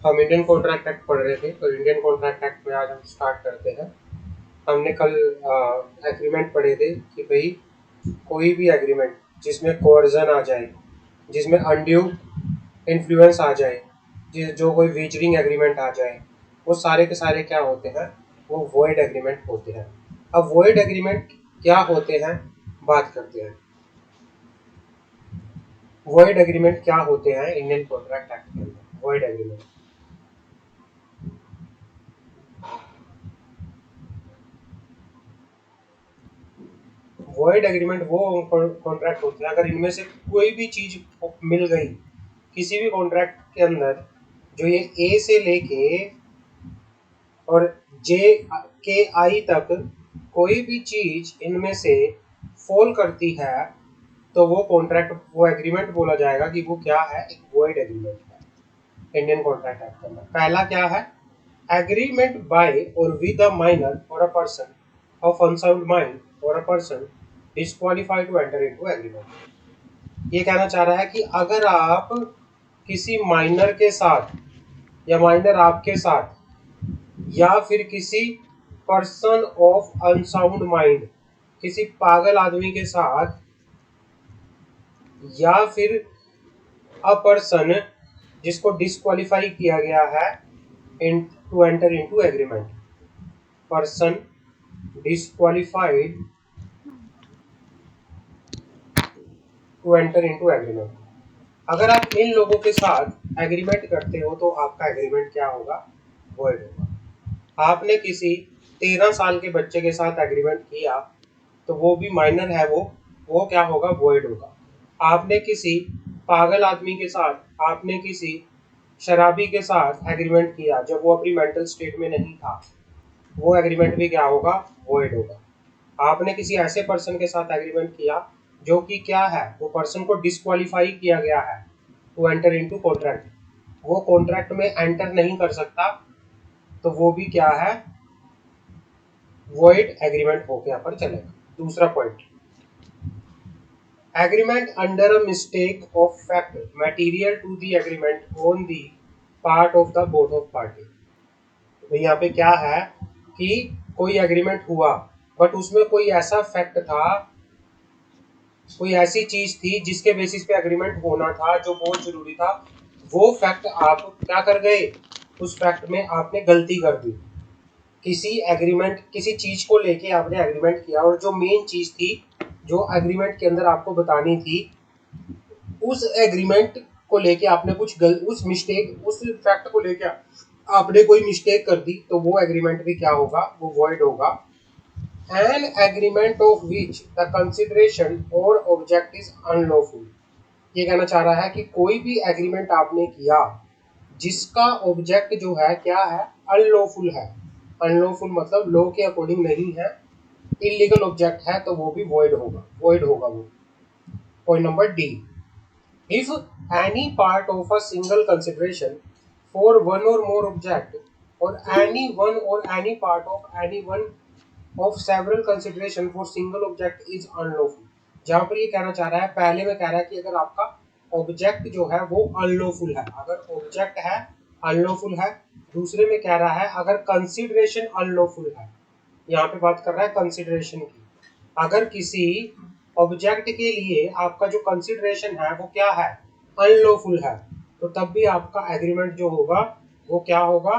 हम Indian contract act पढ़ रहे थे, तो इंडियन कॉन्ट्रैक्ट एक्ट में आज हम स्टार्ट करते हैं। हमने कल एग्रीमेंट पढ़े थे कि भाई कोई भी एग्रीमेंट जिसमें कोर्जन आ जाए, जिसमें अनड्यू इन्फ्लुएंस आ जाए, जो कोई वेजरिंग एग्रीमेंट आ जाए, वो सारे के सारे क्या होते हैं, वो वॉइड एग्रीमेंट होते हैं। अब वॉइड एग्रीमेंट क्या होते हैं बात करते हैं। वॉइड एग्रीमेंट क्या होते हैं इंडियन कॉन्ट्रैक्ट एक्ट के अंदर। वॉइड एग्रीमेंट, वॉइड एग्रीमेंट वो कॉन्ट्रैक्ट होते हैं अगर इनमें से कोई भी चीज मिल गई किसी भी कॉन्ट्रैक्ट के अंदर, जो ये ए से लेके और जे के आई तक कोई भी चीज इनमें से फॉल करती है, तो वो कॉन्ट्रैक्ट, वो एग्रीमेंट बोला जाएगा कि वो क्या है, एक वॉइड एग्रीमेंट है इंडियन कॉन्ट्रैक्ट एक्ट के अंदर। पहला क्या है, एग्रीमेंट बाय और विद अ माइनर और a person of unsound mind और a person disqualified to enter into agreement. ये कहना चाह रहा है कि अगर आप किसी माइनर के साथ या माइनर आपके साथ या फिर किसी पर्सन ऑफ अनसाउंड माइंड, किसी पागल आदमी के साथ, या फिर अ पर्सन जिसको डिस्क्वालीफाई किया गया है in to enter into agreement, person disqualified to enter into agreement. अगर आप इन लोगों के साथ एग्रीमेंट करते हो तो आपका एग्रीमेंट क्या होगा, वॉइड होगा। आपने किसी 13 साल के बच्चे के साथ एग्रीमेंट किया तो वो भी माइनर है, वो क्या होगा, वॉइड होगा। आपने किसी पागल आदमी के साथ, आपने किसी शराबी के साथ एग्रीमेंट किया जब वो अपनी मेंटल स्टेट में नहीं था, वो एग्रीमेंट भी क्या होगा, वॉइड होगा। आपने किसी ऐसे पर्सन के साथ एग्रीमेंट किया जो कि क्या है, वो पर्सन को डिस्क्वालीफाई किया गया है टू एंटर इनटू कॉन्ट्रैक्ट, वो कॉन्ट्रैक्ट में एंटर नहीं कर सकता, तो वो भी क्या है, वॉइड एग्रीमेंट होके यहाँ पर चलेगा। दूसरा point, agreement under a mistake of fact material to the agreement on the part of the both of party. तो यहाँ पे क्या है कि कोई एग्रीमेंट हुआ बट उसमें कोई ऐसा फैक्ट था, कोई ऐसी चीज थी जिसके बेसिस पे एग्रीमेंट होना था, जो बहुत जरूरी था, वो फैक्ट आप क्या कर गए, उस फैक्ट में आपने गलती कर दी। किसी एग्रीमेंट, किसी चीज को लेके आपने एग्रीमेंट किया और जो मेन चीज थी जो एग्रीमेंट के अंदर आपको बतानी थी, उस एग्रीमेंट को लेके आपने उस मिस्टेक, उस फैक्ट को लेके आपने कोई मिस्टेक कर दी, तो वो एग्रीमेंट भी क्या होगा, वो वॉइड होगा। An agreement of which the consideration और ऑब्जेक्ट इज अनलॉफुल। ये कहना चाह रहा है कि कोई भी एग्रीमेंट आपने किया जिसका ऑब्जेक्ट जो है क्या है, अनलॉफुल है। अनलॉफुल मतलब लॉ के अकॉर्डिंग नहीं है, इलीगल ऑब्जेक्ट है, तो वो भी वॉइड होगा, वॉइड होगा वो। Point number D, if any part of a single consideration for one or more object or any one or any part of any one of several consideration for single object is unlawful। जहां पर ये कहना चाह रहा है, पहले में कह रहा है कि अगर आपका ऑब्जेक्ट जो है वो अनलॉफुल है, अगर ऑब्जेक्ट है अनलॉफुल है। दूसरे में कह रहा है अगर कंसिडरेशन अनलॉफुल है, यहाँ पे बात कर रहा है कंसिडरेशन की। अगर किसी ऑब्जेक्ट के लिए आपका जो कंसिडरेशन है वो क्या है, अनलॉफुल है, तो तब भी आपका एग्रीमेंट जो होगा वो क्या होगा,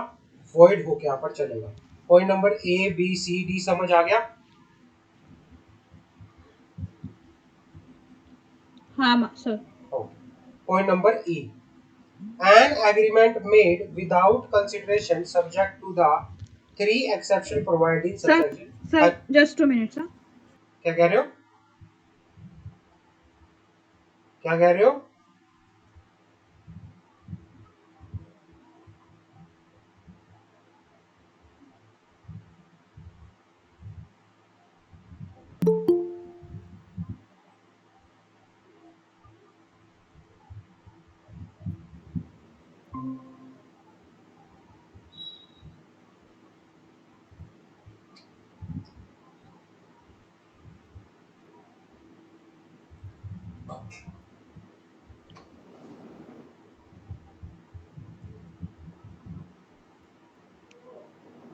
वॉइड होके यहाँ पर चलेगा। Point number A B C D समझ आ गया। हाँ sir. Point number E, an agreement made without consideration subject to the three exception provided in subsection। Sir just 2 minute sir. क्या कह रहे हो, क्या कह रहे हो।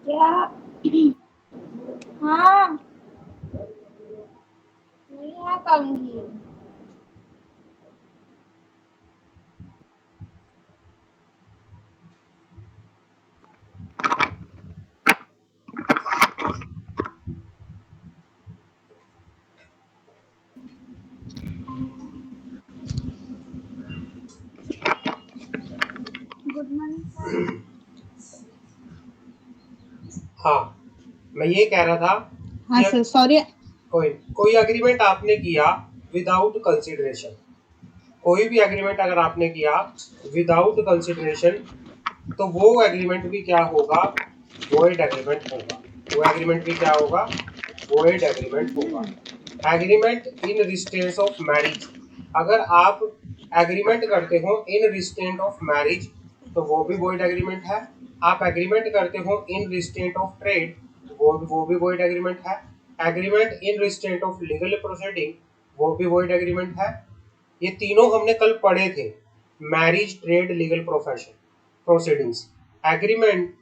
क्या? हाँ, नहीं आ पाऊंगी। Good morning sir. हाँ, मैं ये कह रहा था हाँ कि सर सॉरी। कोई एग्रीमेंट आपने किया विदाउट कंसिडरेशन, कोई भी एग्रीमेंट अगर आपने किया विदाउट कंसिडरेशन, तो वो एग्रीमेंट भी क्या होगा, वॉइड एग्रीमेंट होगा। वो एग्रीमेंट भी क्या होगा, वॉइड एग्रीमेंट होगा। Agreement in restraints of marriage, अगर आप एग्रीमेंट करते हो इन रिस्ट्रेंट ऑफ मैरिज तो वो भी वॉइड एग्रीमेंट है। आप एग्रीमेंट करते हो इन रिस्ट्रेंट ऑफ ट्रेड, वो भी वॉइड एग्रीमेंट है। Agreement in restraint of legal proceeding, वो भी वॉइड एग्रीमेंट है। ये तीनों हमने कल पढ़े थे, marriage, trade, legal profession proceedings. Agreement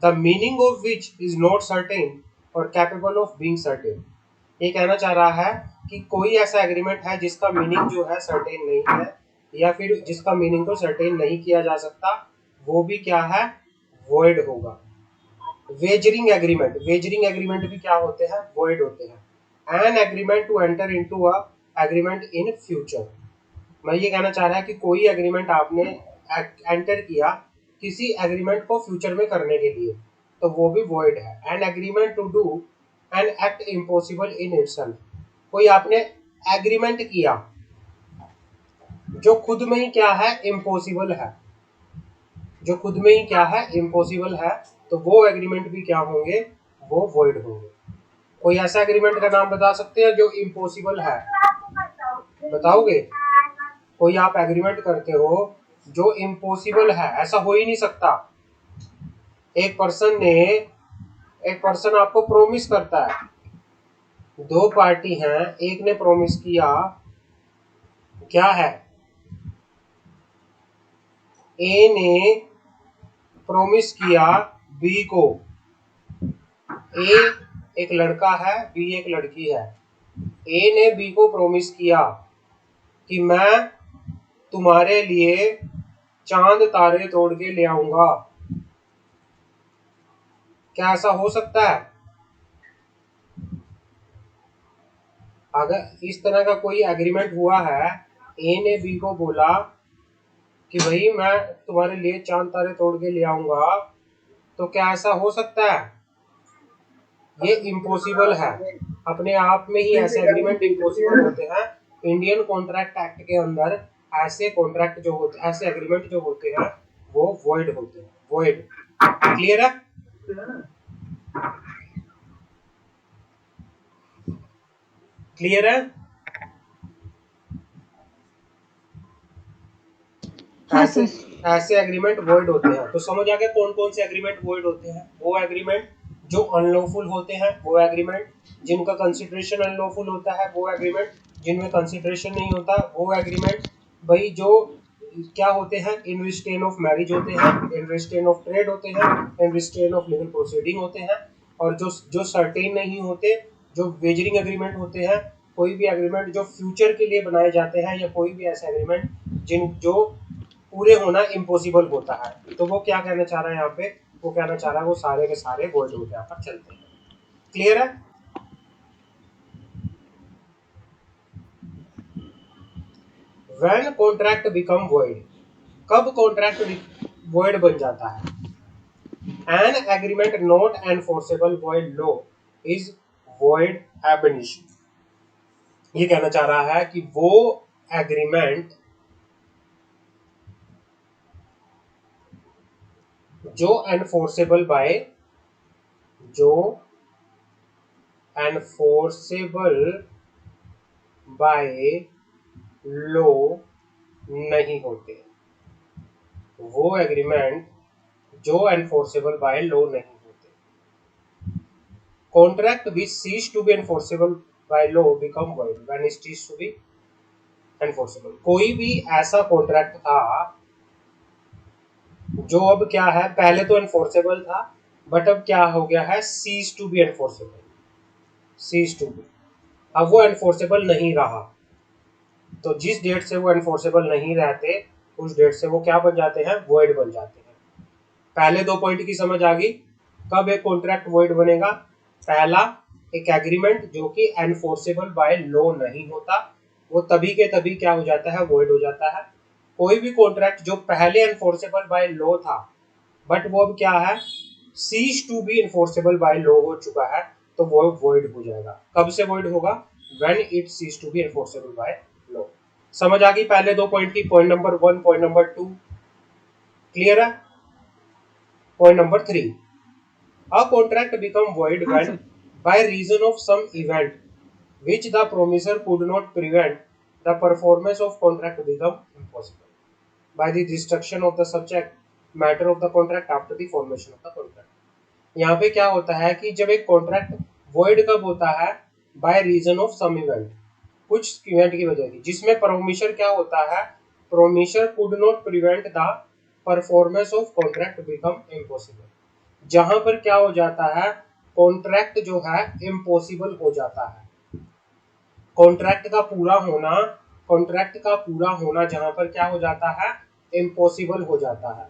the meaning of which is not certain और कैपेबल ऑफ बीइंग सर्टेन। ये कहना चाह रहा है कि कोई ऐसा एग्रीमेंट है जिसका मीनिंग जो है सर्टेन नहीं है, या फिर जिसका मीनिंग को सर्टेन नहीं किया जा सकता, वो भी क्या है, वॉइड होगा। वेजरिंग एग्रीमेंट, वेजरिंग एग्रीमेंट भी क्या होते हैं, वॉइड होते हैं। An agreement to enter into a agreement in future, मैं ये कहना चाह रहा है कि कोई एग्रीमेंट आपने एंटर किया किसी एग्रीमेंट को फ्यूचर में करने के लिए, तो वो भी वॉइड है। An agreement to do an act impossible in itself, कोई आपने एग्रीमेंट किया जो खुद में ही क्या है, इम्पॉसिबल है, जो खुद में ही क्या है, इम्पॉसिबल है, तो वो एग्रीमेंट भी क्या होंगे, वो वॉइड होंगे। कोई ऐसा एग्रीमेंट का नाम बता सकते हैं जो इम्पॉसिबल है, बताओगे? कोई आप एग्रीमेंट करते हो जो इम्पॉसिबल है, ऐसा हो ही नहीं सकता। एक पर्सन आपको प्रॉमिस करता है, दो पार्टी हैं, एक ने प्रॉमिस किया, क्या है, ए ने प्रॉमिस किया बी को, ए एक लड़का है, बी एक लड़की है। ए ने बी को प्रॉमिस किया कि मैं तुम्हारे लिए चांद तारे तोड़ के ले आऊंगा, क्या ऐसा हो सकता है? अगर इस तरह का कोई एग्रीमेंट हुआ है, ए ने बी को बोला कि भाई मैं तुम्हारे लिए चांद तारे तोड़ के ले आऊंगा, तो क्या ऐसा हो सकता है? ये इम्पॉसिबल है। अपने आप में ही ऐसे एग्रीमेंट इम्पॉसिबल होते हैं। इंडियन कॉन्ट्रैक्ट एक्ट के अंदर ऐसे कॉन्ट्रैक्ट जो होते, ऐसे एग्रीमेंट जो होते हैं वो वॉइड होते हैं, वॉइड। क्लियर है? क्लियर है? हाँ ऐसे सर। ऐसे एग्रीमेंट वॉइड होते हैं। तो समझ आ गया कौन कौन से एग्रीमेंट वॉइड होते हैं। वो एग्रीमेंट जो अनलॉफुल होते हैं, वो एग्रीमेंट जिनका कंसिडरेशन अनलॉफुल होता है, वो एग्रीमेंट जिनमें कंसिडरेशन नहीं होता, वो एग्रीमेंट भाई जो क्या होते हैं, इन रिस्ट्रेन ऑफ मैरिज होते हैं, इन रिस्ट्रेन ऑफ ट्रेड होते हैं, इन रिस्ट्रेन ऑफ लीगल प्रोसीडिंग होते हैं। और जो सर्टेन नहीं होते, जो वेजरिंग एग्रीमेंट होते हैं, कोई भी एग्रीमेंट जो फ्यूचर के लिए बनाए जाते हैं, या कोई भी ऐसा एग्रीमेंट जिन जो पूरे होना इम्पॉसिबल होता है, तो वो क्या कहना चाह रहा है यहाँ पे, वो कहना चाह रहा है वो सारे के सारे वॉइड होके यहाँ पर चलते हैं। क्लियर है? व्हेन कॉन्ट्रैक्ट बिकम वॉइड, कब कॉन्ट्रैक्ट वॉइड बन जाता है? An agreement not enforceable void law is void एब इनिशियो। ये कहना चाह रहा है कि वो एग्रीमेंट जो एनफोर्सेबल बाय, जो एनफोर्सेबल बाय लॉ नहीं होते, वो एग्रीमेंट जो एनफोर्सेबल बाय लॉ नहीं होते। Contract which cease to be enforceable by law become void when it cease to be enforceable. कोई भी ऐसा कॉन्ट्रैक्ट था जो अब क्या है, पहले तो एनफोर्सेबल था बट अब क्या हो गया है, cease to be enforceable, cease to be, अब वो एनफोर्सेबल नहीं रहा। तो जिस डेट से वो एनफोर्सेबल नहीं रहते उस डेट से वो क्या बन जाते हैं, वॉइड बन जाते हैं। पहले 2 पॉइंट की समझ आ गई। कब एक कॉन्ट्रैक्ट वॉइड बनेगा, पहला एक एग्रीमेंट जो कि एनफोर्सेबल बाय लॉ नहीं होता, वो तभी के तभी क्या हो जाता है, वॉइड हो जाता है। कोई भी कॉन्ट्रैक्ट जो पहले एनफोर्सेबल बाय लॉ था बट वो अब क्या है, cease to be enforceable by law हो चुका है, तो वो वॉइड हो जाएगा। कब से वॉइड होगा, when it cease to be enforceable by law. समझ आ गई पहले 2 पॉइंट की, point number 1, point number 2 clear है। Point number 3, a contract become void हाँ when sir. by reason of some event which the promisor could not prevent the performance of contract become impossible by the destruction of the subject matter of the contract after the formation of the contract। यहाँ पे क्या होता है कि जब एक contract void कब होता है, by reason of some event, कुछ इवेंट की वजह से, जिसमें प्रोमिसर क्या होता है, promisor could not prevent the performance of contract become impossible, जहां पर क्या हो जाता है, कॉन्ट्रैक्ट जो है इम्पॉसिबल हो जाता है। कॉन्ट्रैक्ट का पूरा होना, कॉन्ट्रैक्ट का पूरा होना जहां पर क्या हो जाता है, इम्पॉसिबल हो जाता है।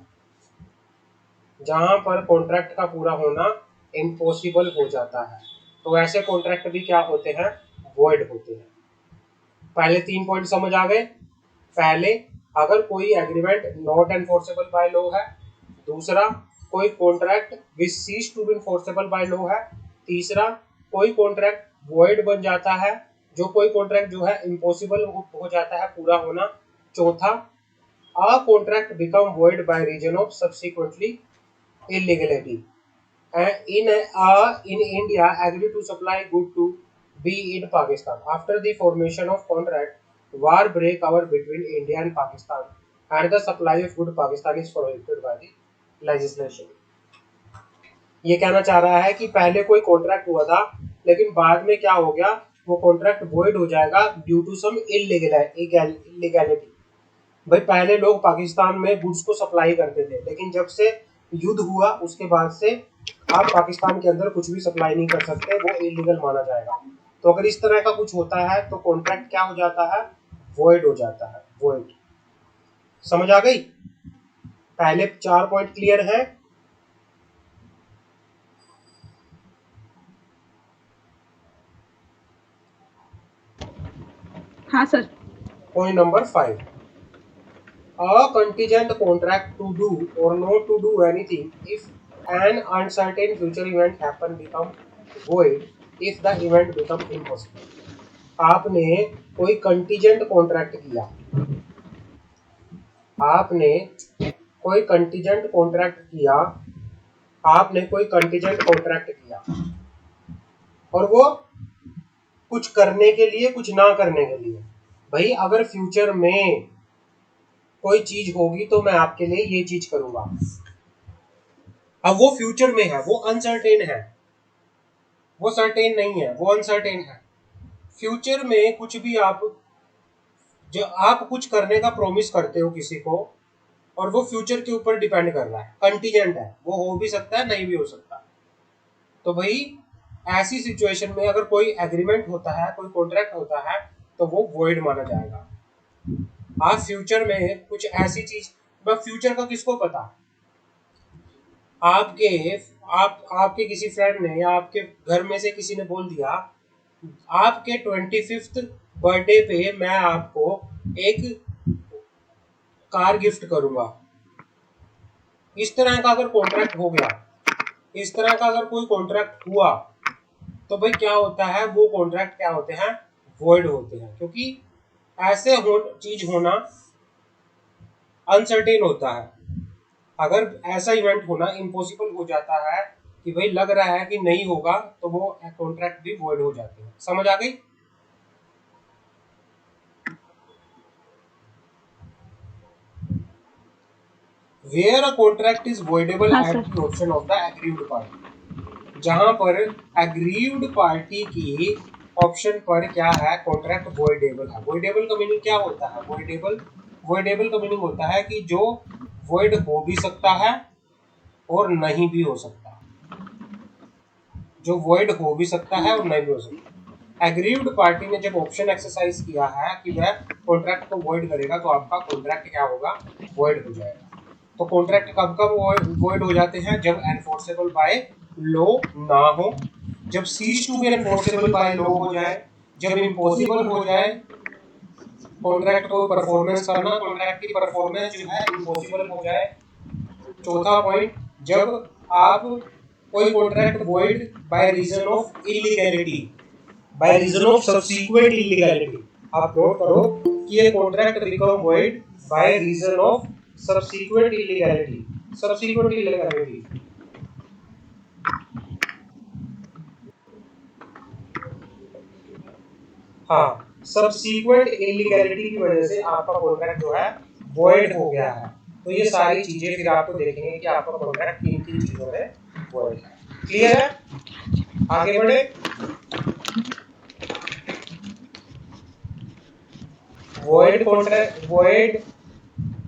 जहां पर कॉन्ट्रैक्ट का पूरा होना इम्पॉसिबल हो जाता है, तो ऐसे कॉन्ट्रैक्ट भी क्या होते हैं, वॉइड होते हैं। पहले 3 पॉइंट समझ आ गए। पहले, अगर कोई agreement not enforceable by law है। दूसरा, कोई contract which cease to be enforceable by law है। तीसरा, कोई कॉन्ट्रैक्ट वॉइड बन जाता है, जो कोई कॉन्ट्रैक्ट जो है इम्पॉसिबल हो जाता है पूरा होना। चौथा, a contract become void by reason of subsequently illegality in India agreed to supply good to be in Pakistan. After the formation of contract, war break out between India and Pakistan, and the supply of good Pakistan is prohibited by the legislation. ये कहना चाह रहा है कि पहले कोई contract हुआ था लेकिन बाद में क्या हो गया, वो कॉन्ट्रैक्ट वॉइड हो जाएगा ड्यू टू सम इलीगैलिटी। भाई पहले लोग पाकिस्तान में गुड्स को सप्लाई करते थे, लेकिन जब से युद्ध हुआ उसके बाद से आप पाकिस्तान के अंदर कुछ भी सप्लाई नहीं कर सकते, वो इलीगल माना जाएगा। तो अगर इस तरह का कुछ होता है तो कॉन्ट्रैक्ट क्या हो जाता है, वॉइड हो जाता है, वॉइड। समझ आ गई। पहले 4 पॉइंट क्लियर है। हाँ sir. Point number 5, a contingent contract to do or not to do anything if an uncertain future event happen become void if the event become impossible। आपने कोई कंटीजेंट कॉन्ट्रैक्ट किया, आपने कोई कंटीजेंट कॉन्ट्रैक्ट किया, आपने कोई कंटीजेंट कॉन्ट्रैक्ट किया और वो कुछ करने के लिए, कुछ ना करने के लिए। भाई अगर फ्यूचर में कोई चीज होगी तो मैं आपके लिए ये चीज करूंगा। अब वो फ्यूचर में है, वो अनसर्टेन है, वो सर्टेन नहीं है, वो अनसर्टेन है। फ्यूचर में कुछ भी जो आप कुछ करने का प्रॉमिस करते हो किसी को और वो फ्यूचर के ऊपर डिपेंड कर रहा है, कंटीजेंट है, वो हो भी सकता है नहीं भी हो सकता। तो भाई ऐसी सिचुएशन में अगर कोई एग्रीमेंट होता है, कोई कॉन्ट्रैक्ट होता है, तो वो वॉइड माना जाएगा। आप फ्यूचर में कुछ ऐसी चीज, फ्यूचर का किसको पता, आपके किसी फ्रेंड ने या आपके घर में से किसी ने बोल दिया आपके 25th बर्थडे पे मैं आपको एक कार गिफ्ट करूंगा। इस तरह का अगर कॉन्ट्रैक्ट हो गया, इस तरह का अगर कोई कॉन्ट्रैक्ट हुआ, तो भाई क्या होता है, वो कॉन्ट्रैक्ट क्या होते हैं, वॉइड होते हैं, क्योंकि ऐसे चीज होना अनसर्टेन होता है। अगर ऐसा इवेंट होना इम्पॉसिबल हो जाता है कि भाई लग रहा है कि नहीं होगा, तो वो कॉन्ट्रैक्ट भी वॉइड हो जाते हैं। समझ आ गई। Where a contract is voidable हाँ at sir. the option of the aggrieved party, जहां पर aggrieved party की ऑप्शन पर क्या है, कॉन्ट्रैक्ट वॉइडेबल है। वॉइडेबल का मीनिंग क्या होता है, वॉइडेबल का मीनिंग होता है कि जो वॉइड हो भी सकता है और नहीं भी हो सकता। जो वॉइड हो भी सकता है और नहीं भी हो सकता। एग्रीव्ड पार्टी ने जब ऑप्शन एक्सरसाइज किया है कि वह कॉन्ट्रैक्ट को वॉइड करेगा तो आपका कॉन्ट्रैक्ट क्या होगा, वॉइड हो जाएगा। तो कॉन्ट्रैक्ट कब कब वॉइड हो जाते हैं, जब एनफोर्सेबल बाय लॉ ना हो, जब cease to be enforceable by law हो जाए, जब इम्पॉसिबल हो जाए कॉन्ट्रैक्ट को परफॉर्मेंस करना, कॉन्ट्रैक्ट की परफॉर्मेंस जो है इम्पॉसिबल हो जाए। चौथा पॉइंट, जब आप कोई contract void by reason of illegality, by reason of subsequent illegality. आप नोट करो कि ये contract become void by reason of subsequent illegality. Subsequent illegality, हाँ, सबसीक्वेंट इलीगैलिटी की वजह से आपका कॉन्ट्रैक्ट जो है वॉइड हो गया है। तो ये सारी चीजें फिर आपको देखेंगे कि आपका कॉन्ट्रैक्ट किन किन चीजों में वॉइड है। क्लियर है? आगे बढ़े। वॉइड कॉन्ट्रैक्ट, वॉइड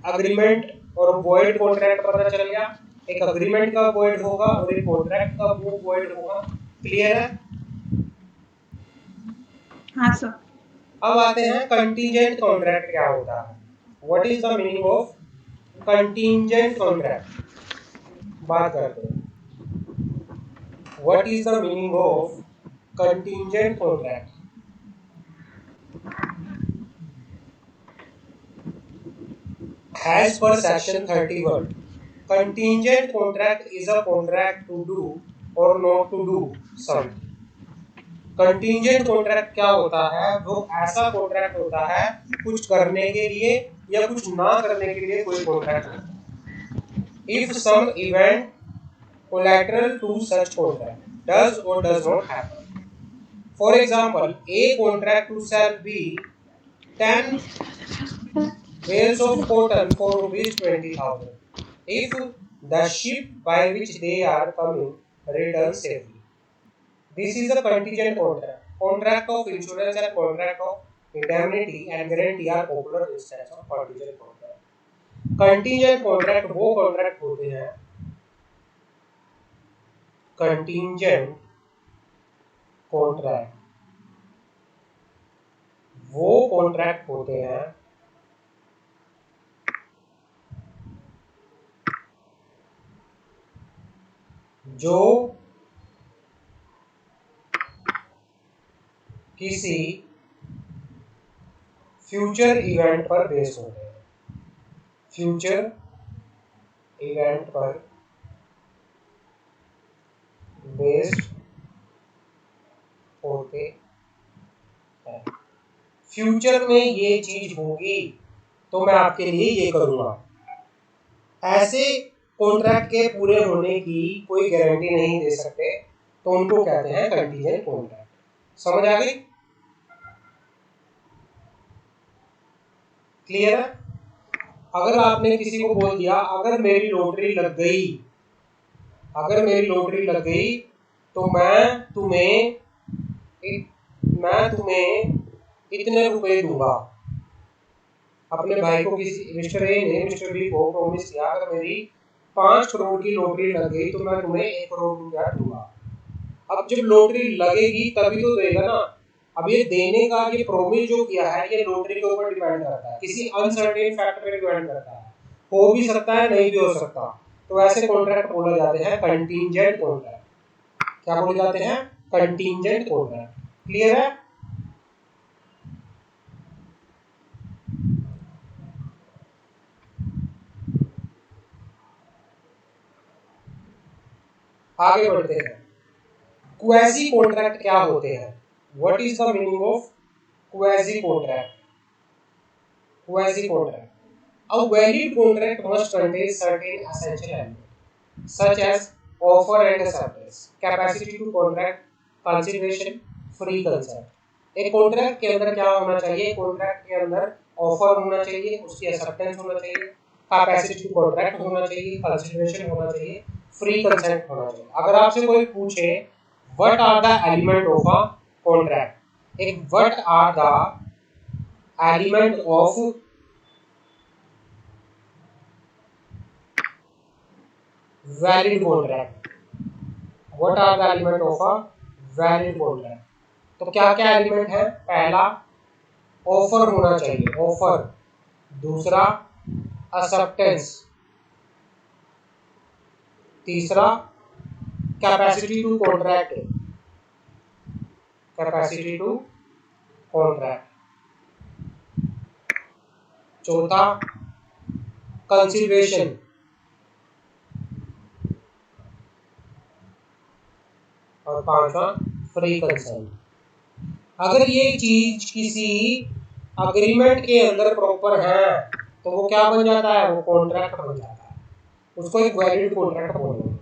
अग्रीमेंट और वॉइड कॉन्ट्रैक्ट पता चल गया। एक अग्रीमेंट का वॉइड होगा और एक कॉन्ट्रैक्ट का वो वॉइड होगा। क्लियर है? हाँ सर। अब आते हैं कंटीजेंट कॉन्ट्रैक्ट क्या होता है। What is the meaning of contingent contract, बात करते हैं। What is the meaning of contingent contract? As per section 31, contingent contract is a contract to do or not to do something. Contingent contract क्या होता है, वो ऐसा contract होता है कुछ करने के लिए या कुछ ना करने के लिए कोई कॉन्ट्रैक्ट होता है। If some event collateral to such contract does or does not happen, for example a contract to sell B 10 bales of cotton for ₹20,000 if the ship by which they are coming returns safely. This is a contingent contract. Contract of insurance and contract of indemnity and guarantee are popular instances of contingent contract. Contingent contract वो contract होते हैं, contingent contract वो contract होते हैं जो किसी future event पर based होते हैं, फ्यूचर इवेंट पर बेस्ड होते हैं। फ्यूचर में ये चीज होगी तो मैं आपके लिए ये करूंगा। ऐसे कॉन्ट्रैक्ट के पूरे होने की कोई गारंटी नहीं दे सकते, तो उनको कहते हैं कंटीजेंट कॉन्ट्रैक्ट। समझ आ गई? क्लियर है? अगर आपने किसी को बोल दिया अगर मेरी लॉटरी लग गई, अगर मेरी लॉटरी लग गई तो मैं तुम्हें इतने रुपए दूंगा। अपने भाई को किसी मिस्टर ए ने मिस्टर बी को प्रॉमिस किया अगर मेरी 5 करोड़ की लॉटरी लग गई तो मैं तुम्हें 1 करोड़ रुपया दूंगा। अब जब लॉटरी लगेगी तभी तो देगा ना। अब ये देने का ये प्रॉमिस जो किया है ये लॉटरी के ऊपर डिपेंड करता है, किसी अनसर्टेन फैक्टर पे डिपेंड करता है, हो भी सकता है नहीं भी हो सकता। तो ऐसे कॉन्ट्रैक्ट बोले जाते हैं कंटीजेंट कॉन्ट्रैक्ट। क्या बोले जाते हैं? Contingent contract. क्लियर है? आगे बढ़ते हैं। क्वेजी कॉन्ट्रैक्ट क्या होते हैं? What is the meaning of quasi contract? Quasi contract, a valid contract must contain certain essential elements such as offer and acceptance, capacity to contract, consideration, free consent. एक contract के अंदर क्या होना चाहिए? Contract के अंदर ऑफर होना चाहिए, उसकी एक्सेप्टेंस होना चाहिए, कैपेसिटी टू कॉन्ट्रैक्ट होना चाहिए, कंसिडरेशन होना चाहिए, फ्री कंसेंट होना चाहिए। अगर आपसे कोई पूछे what are the element of a contract, एक what are the element of valid contract, what are the element of a valid contract? तो क्या क्या एलिमेंट है? पहला ऑफर होना चाहिए, ऑफर। दूसरा एक्सेप्टेंस। तीसरा capacity to contract, capacity to contract. चौथा कंसिडरेशन। और पांचवा फ्री कंसेंट। अगर ये चीज किसी अग्रीमेंट के अंदर प्रॉपर है तो वो क्या बन जाता है? वो कॉन्ट्रैक्ट बन जाता है। उसको एक वैलिड कॉन्ट्रैक्ट बोलेंगे।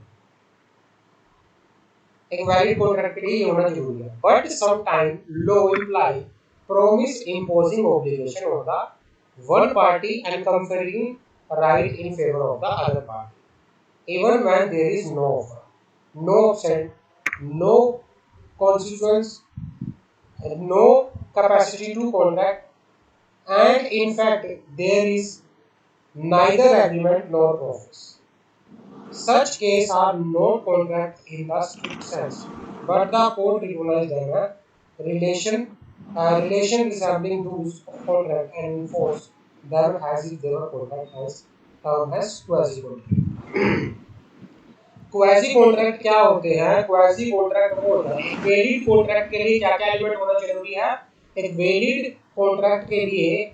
एक वैलिड कॉन्ट्रैक्ट के लिए ये होना जरूरी है। But sometime law imply promise imposing obligation on the one party and conferring right in favour of the other party even when there is no offer, no option, no consequence, no capacity to contract, and in fact there is neither agreement nor promise. Such cases are not contract in the strict sense, but the court recognizes them as relation resembling those of contract and enforce them as if they were contract as term as quasi contract. Quasi contract क्या होते हैं? Quasi contract वो होता है, एक valid contract के लिए क्या क्या एलिमेंट होना जरूरी है? एक वैलिड कॉन्ट्रैक्ट के लिए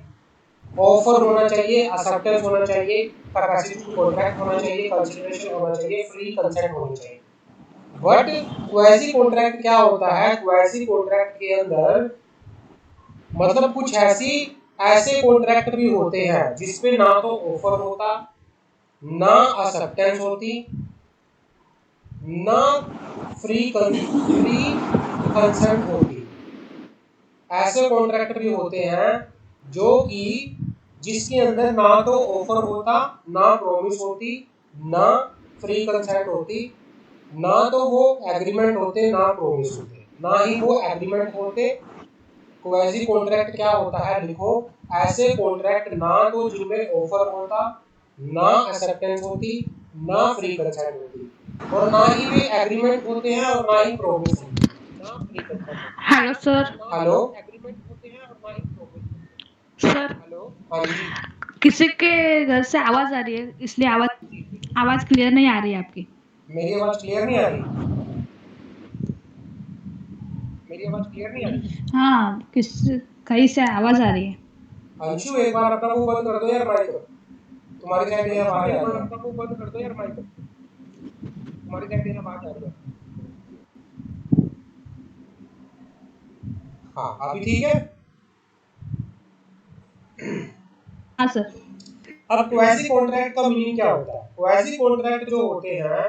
ऑफर होना चाहिए, एक्सेप्टेंस होना चाहिए, कैपेसिटी टू कॉन्ट्रैक्ट होना चाहिए, कंसीडरेशन होना चाहिए, फ्री कंसेंट होनी चाहिए। बट क्वासी कॉन्ट्रैक्ट क्या होता है? क्वासी कॉन्ट्रैक्ट के अंदर मतलब कुछ ऐसे कॉन्ट्रैक्ट भी होते हैं जिसमें ना तो ऑफर होता, ना एक्सेप्टेंस होती, ना फ्री कंसेंट होती। ऐसे कॉन्ट्रैक्ट भी होते हैं जो कि जिसके अंदर ना तो ऑफर होता, ना प्रॉमिस होती, ना फ्री कंसेंट होती, ना तो वो एग्रीमेंट होते, ना प्रॉमिस होते, ना ही वो एग्रीमेंट होते। क्वासी कॉन्ट्रैक्ट क्या होता है? लिखो, ऐसे कॉन्ट्रैक्ट ना तो जिनमें ऑफर होता, ना एक्सेप्टेंस होती, ना फ्री कंसेंट होती, और ना ही वे एग्रीमेंट होते हैं और ना ही प्रॉमिस होती है, ना फ्री कंसेंट होती हेलो सर। है। हेलो, एग्रीमेंट होते हैं और ना ही प्रॉमिस होती है। सर, हेलो, हाँ जी, किसी के घर से आवाज आ रही है, इसलिए आवाज आवाज क्लियर नहीं आ रही है आपकी। मेरी आवाज क्लियर नहीं आ रही? मेरी आवाज क्लियर नहीं आ रही? हाँ, कहीं से आवाज आ रही है। अंशु, एक बार अपना मुंह बंद कर दो यार, माइक तुम्हारी साइड से आवाज आ रही है। अपना मुंह बंद कर दो यार, माइक तुम्हारी साइड से आवाज आ रही है। हाँ, अभी ठीक है? हाँ सर। अब क्वासी कॉन्ट्रैक्ट का मीनिंग क्या होता है? क्वासी कॉन्ट्रैक्ट जो होते हैं,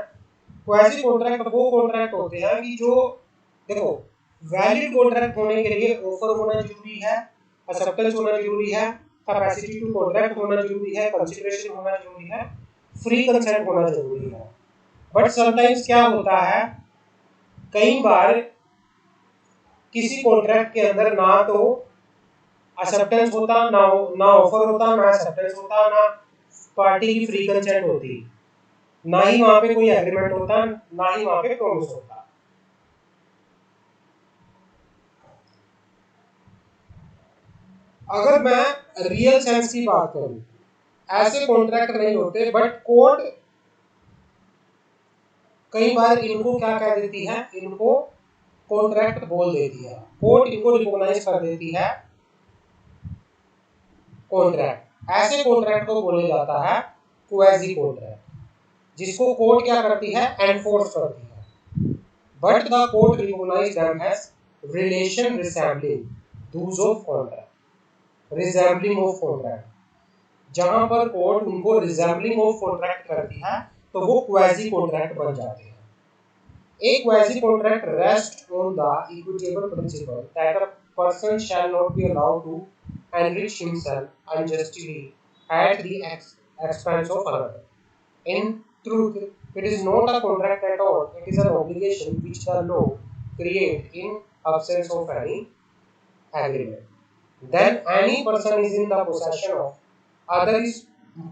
क्वासी कॉन्ट्रैक्ट वो कॉन्ट्रैक्ट होते हैं कि जो, देखो, वैलिड कॉन्ट्रैक्ट होने के लिए ऑफर होना जरूरी है, एक्सेप्टेंस होना जरूरी है, कैपेसिटी टू कॉन्ट्रैक्ट होना जरूरी है, कंसीडरेशन होना जरूरी है, फ्री कंसेंट होना जरूरी है। बट समटाइम्स क्या होता है, कई बार किसी कॉन्ट्रैक्ट के अंदर ना तो एक्सेप्टेंस होता, ना ऑफर होता, ना एक्सेप्टेंस होता, ना पार्टी की फ्री कंसेंट होती, ना ही वहां पे कोई एग्रीमेंट होता, ना ही वहां पे प्रॉमिस होता। अगर मैं रियल सेंस की बात करूं, ऐसे कॉन्ट्रैक्ट नहीं होते, बट कोर्ट कई बार इनको क्या कह देती है? इनको कॉन्ट्रैक्ट बोल देती है। कोर्ट इनको रिकॉग्नाइज कर देती है कॉन्ट्रैक्ट। ऐसे कॉन्ट्रैक्ट को बोला जाता है क्वाजी कॉन्ट्रैक्ट, जिसको कोर्ट क्या करती है? एनफोर्स करती है। But the court recognise them as relation resembling those of contract, resembling of contract. जहां पर कोर्ट उनको रिसेंबलिंग ऑफ कॉन्ट्रैक्ट करती है तो वो क्वाजी कॉन्ट्रैक्ट बन जाते हैं। A quasi contract rests on the equitable principle that a person shall not be allowed to enrich himself unjustly at the expense of another. In truth, it is not a contract at all, it is an obligation which the law creates in absence of any agreement. Then any person is in the possession of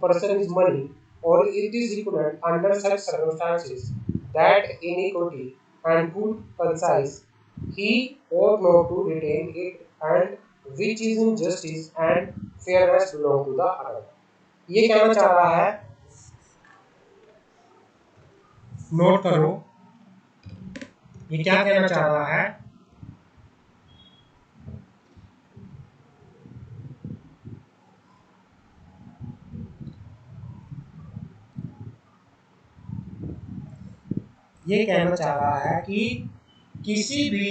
person money, or it is equivalent under such circumstances that inequity and put concise, he ought not to retain it, and which is in justice and fairness belong to the other. ये कहना चाह रहा है, note करो, ये क्या कहना चाह रहा है, ये कहना चाह रहा है कि किसी भी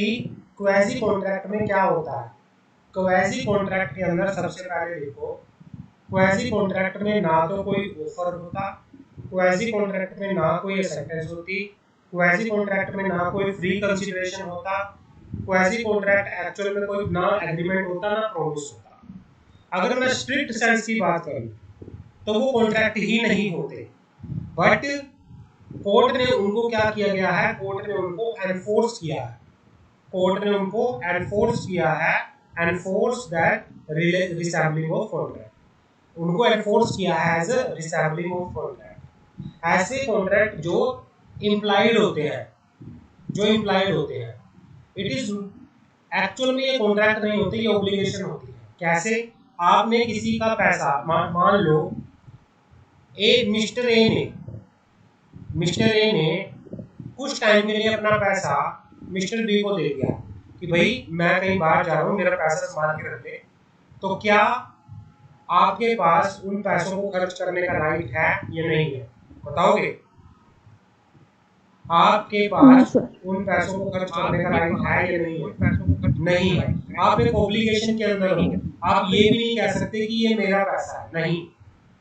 क्वेजी कॉन्ट्रैक्ट में क्या होता है। क्वेजी कॉन्ट्रैक्ट के अंदर सबसे पहले देखो, क्वेजी कॉन्ट्रैक्ट में ना तो कोई ऑफर होता, क्वेजी कॉन्ट्रैक्ट में ना कोई एक्सेप्टेंस होती, क्वेजी कॉन्ट्रैक्ट में ना कोई फ्री कंसीडरेशन होता, क्वेजी कॉन्ट्रैक्ट एक्चुअल में कोई ना एग्रीमेंट होता ना प्रॉमिस होता। अगर मैं स्ट्रिक्ट सेंस की बात करूं तो वो कॉन्ट्रैक्ट ही नहीं होते, बट कोर्ट ने उनको क्या किया गया है, कोर्ट ने उनको एनफोर्स किया है, कोर्ट ने उनको एनफोर्स किया है, enforce that resembling of contract, उनको एनफोर्स किया है as a resembling of contract. ऐसे कॉन्ट्रैक्ट जो इम्प्लाइड होते हैं, जो इम्प्लाइड होते हैं, इट इज एक्चुअल में ये कॉन्ट्रैक्ट नहीं होते, ये ऑब्लिगेशन होती है। कैसे? आपने किसी का पैसा मान लो मिस्टर ए ने कुछ टाइम के लिए अपना पैसा मिस्टर बी को दे दिया कि भाई मैं कहीं बाहर जा रहा हूँ, मेरा पैसा संभाल के रख दे। तो क्या आपके पास उन पैसों को खर्च करने का राइट है या नहीं है? बताओगे? आपके पास उन पैसों को खर्च करने का राइट है या नहीं है? नहीं है। आप एक ऑब्लिगेशन के अंदर हो, आप ये भी नहीं कह सकते कि ये मेरा पैसा है, नहीं।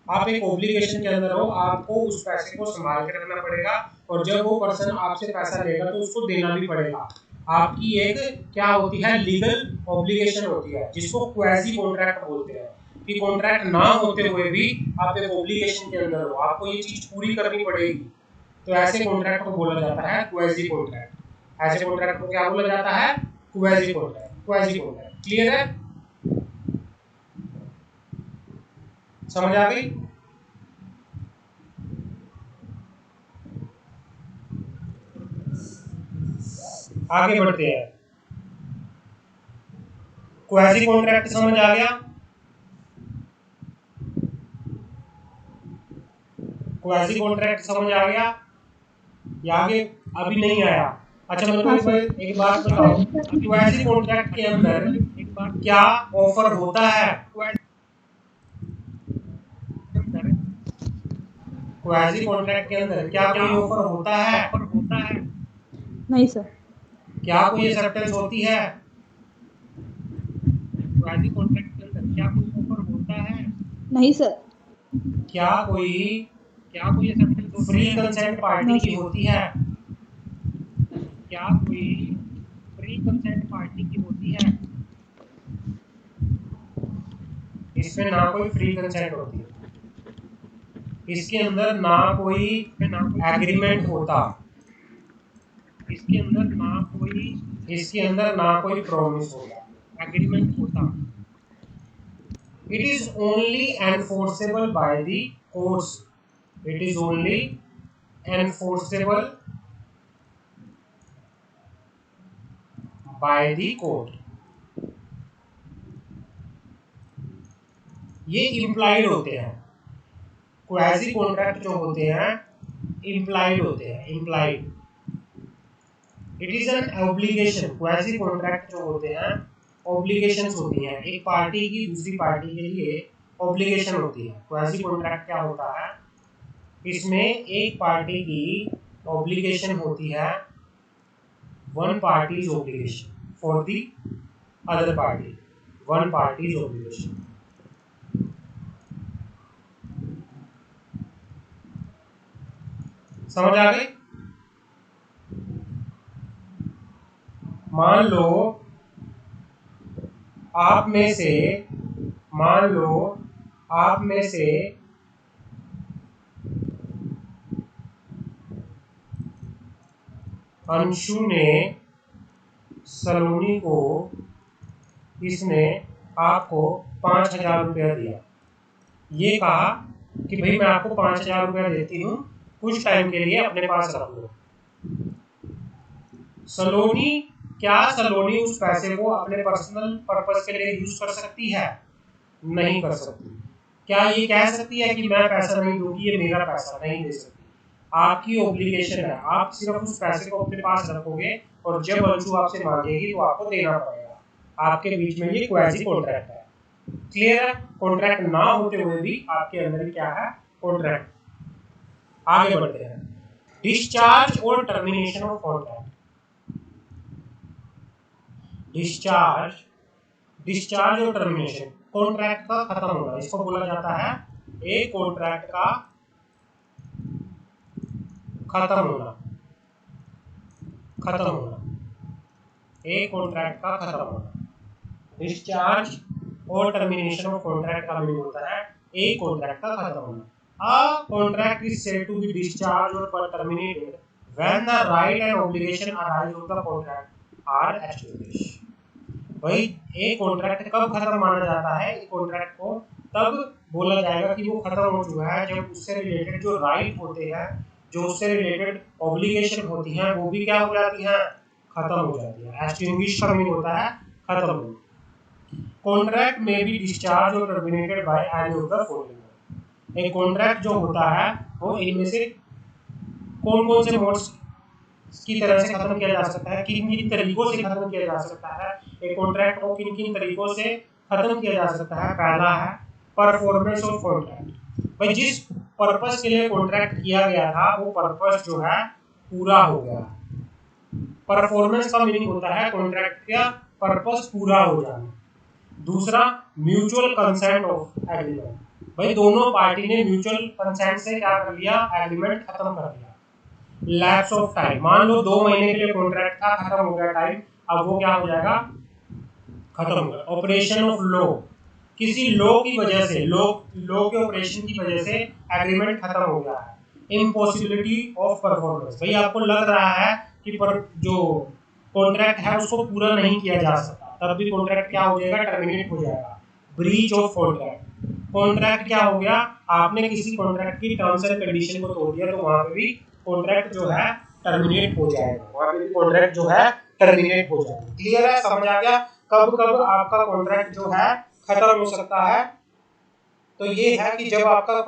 आप एक ऑब्लिगेशन के अंदर हो, आपको उस पैसे को संभाल के रखना पड़ेगा, और जब वो पर्सन आपसे पैसा लेगा तो उसको देना भी पड़ेगा। आपकी एक क्या होती है, लीगल ऑब्लिगेशन होती है, जिसको क्वेजी कॉन्ट्रैक्ट बोलते हैं, कि कॉन्ट्रैक्ट ना होते हुए भी आप एक ऑब्लिगेशन के अंदर हो, आपको ये चीज पूरी करनी पड़ेगी। तो ऐसे कॉन्ट्रैक्ट को बोला जाता है क्वेजी कॉन्ट्रैक्ट। ऐसे कॉन्ट्रैक्ट को क्या बोला जाता है? Quasi contract. Quasi contract clear है? समझ आ गई? आगे बढ़ते हैं। क्वेजी कॉन्ट्रैक्ट समझ आ गया? क्वेजी कॉन्ट्रैक्ट समझ आ गया या आगे अभी नहीं आया? अच्छा मतलब एक बात बताओ, क्वेजी कॉन्ट्रैक्ट के अंदर क्या ऑफर होता है? क्वेजी कॉन्ट्रैक्ट के अंदर क्या कोई ऑफर होता है? नहीं सर। क्या कोई एक्सेप्टेंस होती है? क्वेजी कॉन्ट्रैक्ट के अंदर क्या कोई ऑफर होता है? नहीं सर। क्या कोई एक्सेप्टेंस फ्री कंसेंट पार्टी की होती है? क्या कोई फ्री कंसेंट पार्टी की होती है? इसमें ना कोई फ्री कंसेंट होती है, इसके अंदर ना कोई एग्रीमेंट होता, इसके अंदर ना कोई प्रॉमिस होता, एग्रीमेंट होता। It is only enforceable by the courts, it is only enforceable by the court. ये इम्प्लाइड होते हैं, क्वेजी कॉन्ट्रैक्ट जो होते हैं इम्प्लाइड होते हैं, implied. It is an obligation, quasi contract जो होते हैं ऑब्लिगेशंस होती हैं, एक पार्टी की दूसरी पार्टी के लिए ऑब्लिगेशन होती है। क्वेजी कॉन्ट्रैक्ट क्या होता है? इसमें एक पार्टी की ऑब्लिगेशन होती है, one parties obligation for the other party, one parties obligation. समझ आ गई? मान लो आप में से अंशु ने सलोनी को, इसने आपको 5,000 रुपया दिया, ये कहा कि भाई मैं आपको 5,000 रुपया देती हूँ, कुछ टाइम के लिए अपने पास रख लो। सलोनी, क्या सलोनी उस पैसे को अपने पर्सनल पर्पस के लिए यूज कर सकती है? नहीं कर सकती। क्या ये कह सकती है कि मैं पैसा नहीं दूंगी, ये मेरा पैसा? नहीं दे सकती। आपकी ऑब्लिगेशन है, आप सिर्फ उस पैसे को अपने पास रखोगे और जब अंशु आपसे मांगेगी तो आपको देना पड़ेगा। आपके बीच में ये क्वाजी कॉन्ट्रैक्ट है। क्लियर है? कॉन्ट्रैक्ट ना होते हुए भी आपके अंदर क्या है? कॉन्ट्रैक्ट। आगे बढ़ते हैं। डिस्चार्ज और termination of contract. Discharge, discharge और टर्मिनेशन, कॉन्ट्रैक्ट का खत्म होना, इसको बोला जाता है एक कॉन्ट्रैक्ट का खत्म होना। खत्म होना, एक कॉन्ट्रैक्ट का खत्म होना। डिस्चार्ज और टर्मिनेशन ऑफ कॉन्ट्रैक्ट का मीनिंग होता है एक कॉन्ट्रैक्ट का खत्म होना। A contract is said to be discharged or terminated when the right and obligation arise of the contract are established. भाई एक कॉन्ट्रैक्ट कब खत्म माना जाता है? एक कॉन्ट्रैक्ट को तब बोला जाएगा कि वो खत्म हो चुका है जब उससे रिलेटेड जो राइट होते हैं, जो उससे रिलेटेड ऑब्लिगेशन होती हैं, वो भी क्या हो जाती हैं? खत्म हो जाती है। एक्सटिंग्विश का मीनिंग होता है खत्म होना। कॉन्ट्रैक्ट में बी डिस्चार्ज और terminated by any of the following. एक कॉन्ट्रैक्ट जो होता है वो इनमें से कौन कौन से मोड्स की तरह से खत्म किया जा सकता है, किन किन तरीकों से खत्म किया जा सकता है? एक कॉन्ट्रैक्ट को किन किन तरीकों से खत्म किया जा सकता है? पहला है परफॉर्मेंस ऑफ कॉन्ट्रैक्ट। भाई जिस पर्पस के लिए कॉन्ट्रैक्ट किया गया था वो पर्पस जो है पूरा हो गया। परफॉर्मेंस का मीनिंग होता है कॉन्ट्रैक्ट का पर्पस पूरा हो जाना। दूसरा म्यूचुअल कंसेंट ऑफ एग्रीमेंट। भाई दोनों पार्टी ने म्यूचुअल कंसेंट से क्या कर लिया? एग्रीमेंट खत्म कर दिया। लैप्स ऑफ टाइम, मान लो 2 महीने के लिए कॉन्ट्रैक्ट था, खत्म हो गया टाइम, अब वो क्या हो जाएगा? खत्म हो गया। ऑपरेशन ऑफ लॉ, किसी लॉ की वजह से, लॉ के ऑपरेशन की वजह से एग्रीमेंट खत्म हो गया है। इम्पॉसिबिलिटी ऑफ परफॉर्मेंस, भाई आपको लग रहा है कि जो कॉन्ट्रैक्ट है उसको पूरा नहीं किया जा सकता, तब भी कॉन्ट्रैक्ट क्या हो जाएगा? टर्मिनेट हो जाएगा। ब्रीच ऑफ कॉन्ट्रैक्ट, कॉन्ट्रैक्ट क्या हो गया? आपने किसी कॉन्ट्रैक्ट की टर्म्स एंड कंडीशन को तोड़ दिया तो वहां पे भी कॉन्ट्रैक्ट जो है टर्मिनेट हो जाएगा। वहां पे भी कॉन्ट्रैक्ट जो है टर्मिनेट हो जाएगा। क्लियर है? समझ आ गया कब कब आपका कॉन्ट्रैक्ट जो है खत्म हो सकता है? तो ये है कि जब आपका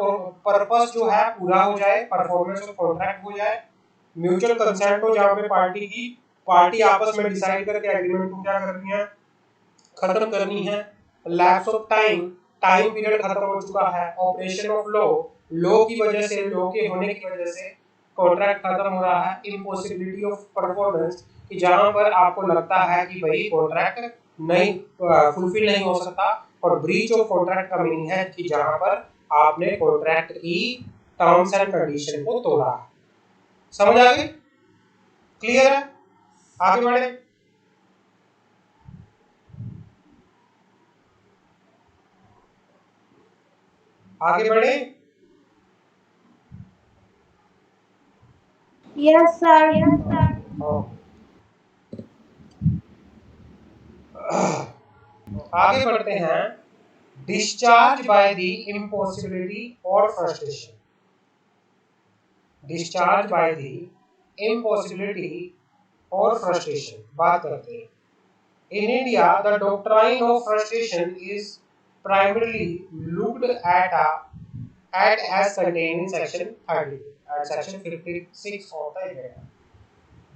पर्पस जो है पूरा हो जाए, परफॉर्मेंस ऑफ कॉन्ट्रैक्ट हो जाए, म्यूचुअल कंसेंट हो, जहां पे पार्टी आपस में डिसाइड करके एग्रीमेंट को क्या करनी है? खत्म करनी है। Lapse of time, time period खत्म हो चुका है। ऑपरेशन ऑफ लॉ की वजह से, लॉ के होने की वजह से कॉन्ट्रैक्ट खत्म हो रहा है। इम्पॉसिबिलिटी ऑफ परफॉर्मेंस, कि जहां पर आपको लगता है कि भाई कॉन्ट्रैक्ट नहीं फुलफिल नहीं हो सकता। और ब्रीच ऑफ कॉन्ट्रैक्ट का मीनिंग है कि जहां पर आपने कॉन्ट्रैक्ट की टर्म्स एंड कंडीशन को तोड़ा। समझ आ गई? क्लियर है? आगे बढ़े। आगे बढ़े। Yes sir. आगे बढ़ते हैं। डिस्चार्ज बाय द इम्पॉसिबिलिटी और frustration. Discharge by the impossibility और फ्रस्ट्रेशन बात करते हैं। In India, the doctrine of frustration is primarily looked at as contained in Section 30 and Section 56 of the Agreement.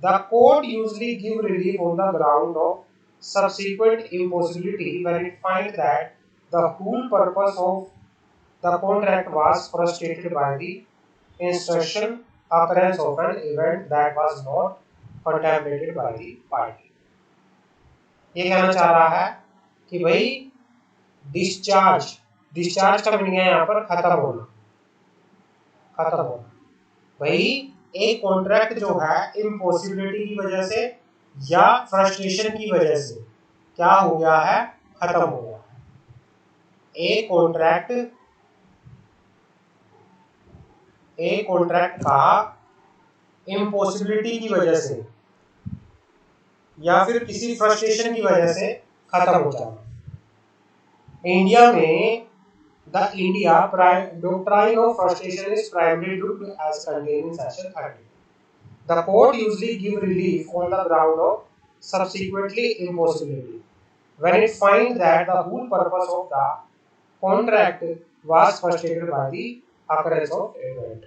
The court usually give relief on the ground of subsequent impossibility when it finds that the whole purpose of the contract was frustrated by the instruction occurrence of an event that was not contemplated by the party. ये कहना चाह रहा है कि भाई discharge का meaning है यहाँ पर खत्म होना। खत्म होना, भाई एक कॉन्ट्रैक्ट जो है इम्पॉसिबिलिटी की वजह से या फ्रस्ट्रेशन की वजह से क्या हो गया है? खत्म हो गया। एक कॉन्ट्रैक्ट का इम्पॉसिबिलिटी की वजह से या फिर किसी फ्रस्ट्रेशन की वजह से खत्म हो जाना। इंडिया में the India doctrine of frustration is primary looked as contained in section 30। The court usually give relief on the ground of subsequently impossibility. When it finds that the whole purpose of the contract was frustrated by the occurrence of event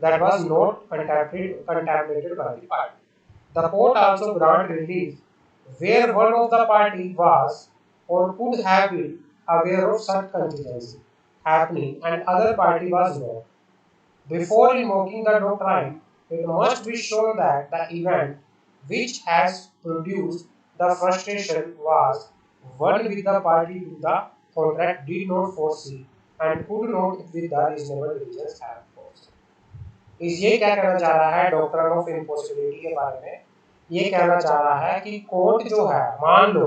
that was not contemplated by the party. The court also grant relief where one of the party was or could have been aware of such contingency happening and other party was not. Before invoking the doctrine, it must be shown that the event which has produced the frustration was one with the party to the contract did not foresee and could not with the reasonable diligence have foreseen. इस ये क्या कहना चाह रहा है doctrine of impossibility के बारे में? ये कहना चाह रहा है कि कोर्ट जो है, मान लो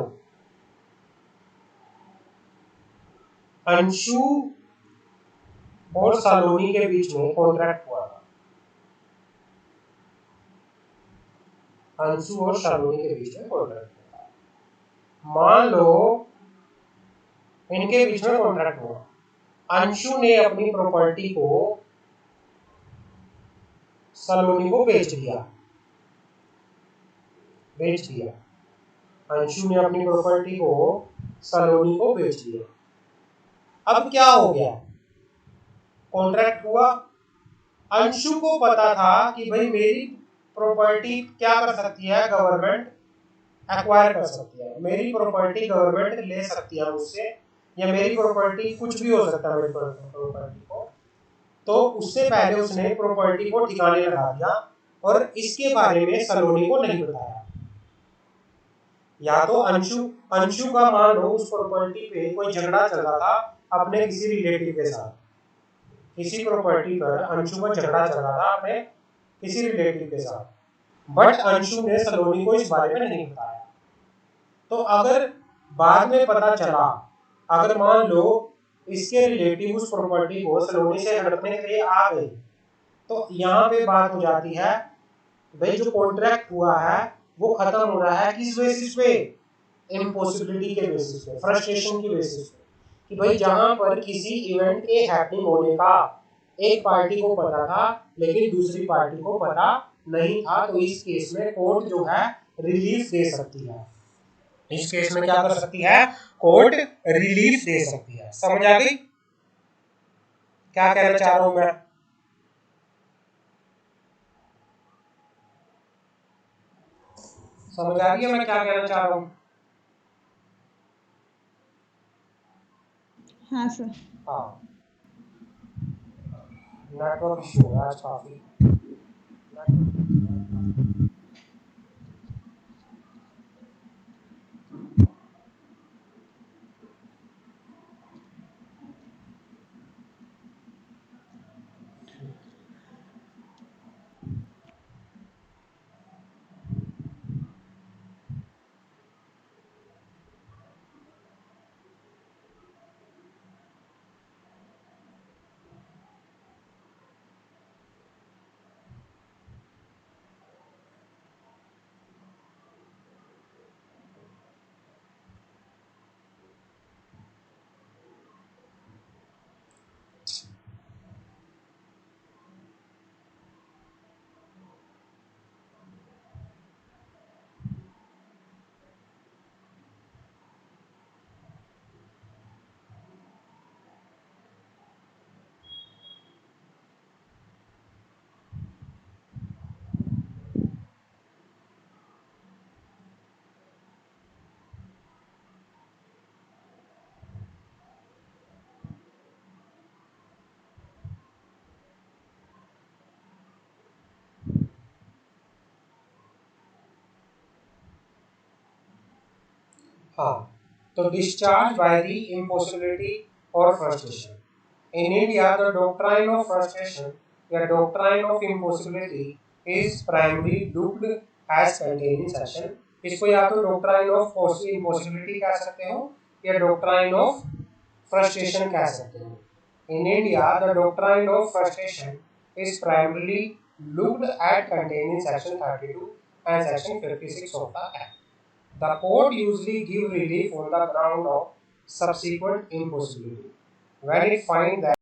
अंशु और सलोनी के बीच में कॉन्ट्रैक्ट हुआ था, अंशु और सलोनी के बीच में कॉन्ट्रैक्ट हुआ, मान लो इनके बीच में कॉन्ट्रैक्ट हुआ, अंशु ने अपनी प्रॉपर्टी को सलोनी को बेच दिया, अंशु ने अपनी प्रॉपर्टी को सलोनी को बेच दिया। अब क्या हो गया? कॉन्ट्रैक्ट हुआ, अंशु को पता था कि भाई मेरी प्रॉपर्टी क्या कर सकती है, गवर्नमेंट एक्वायर कर सकती है, मेरी प्रॉपर्टी गवर्नमेंट ले सकती है मुझसे, या मेरी प्रॉपर्टी कुछ भी हो सकता है मेरी प्रॉपर्टी को, तो उससे पहले उसने प्रॉपर्टी को ठिकाने लगा दिया और इसके बारे में सलोनी को नहीं बताया। या तो अंशु का मान लो उस प्रॉपर्टी पे कोई झगड़ा चल रहा था अपने किसी रिलेटिव के साथ, किसी प्रॉपर्टी पर अंशु का झगड़ा चल रहा था अपने किसी रिलेटिव के साथ, बट अंशु ने सलोनी को इस बारे में नहीं बताया। तो अगर बाद में पता चला, अगर मान लो इसके रिलेटिव उस प्रॉपर्टी को सलोनी से हड़पने के लिए आ गए, तो यहाँ पे बात हो जाती है भाई जो कॉन्ट्रैक्ट हुआ है वो खत्म हो रहा है किस बेसिस पे? इम्पॉसिबिलिटी के बेसिस पे, फ्रस्ट्रेशन की बेसिस पे, कि भाई जहां पर किसी इवेंट के हैपनिंग होने का एक पार्टी को पता था लेकिन दूसरी पार्टी को पता नहीं था, तो इस केस में कोर्ट जो है रिलीफ दे सकती है। इस केस में क्या कर सकती है? कोर्ट रिलीफ दे सकती है। समझ आ गई क्या कहना चाह रहा हूं मैं? समझ आ रही है मैं क्या कहना चाह रहा हूं? हाँ सर। हाँ, नेटवर्क इशू है आज काफी। हाँ, तो discharge by the impossibility or frustration. In India, the doctrine of frustration, the doctrine of impossibility is primarily looked as contained in section. इसको या तो doctrine of impossibility कह सकते हो या doctrine of frustration कह सकते हो। In India, the doctrine of frustration is primarily looked at contained in section 32 and section 56 of the Act. The court usually give relief on the ground of subsequent impossibility. When it finds that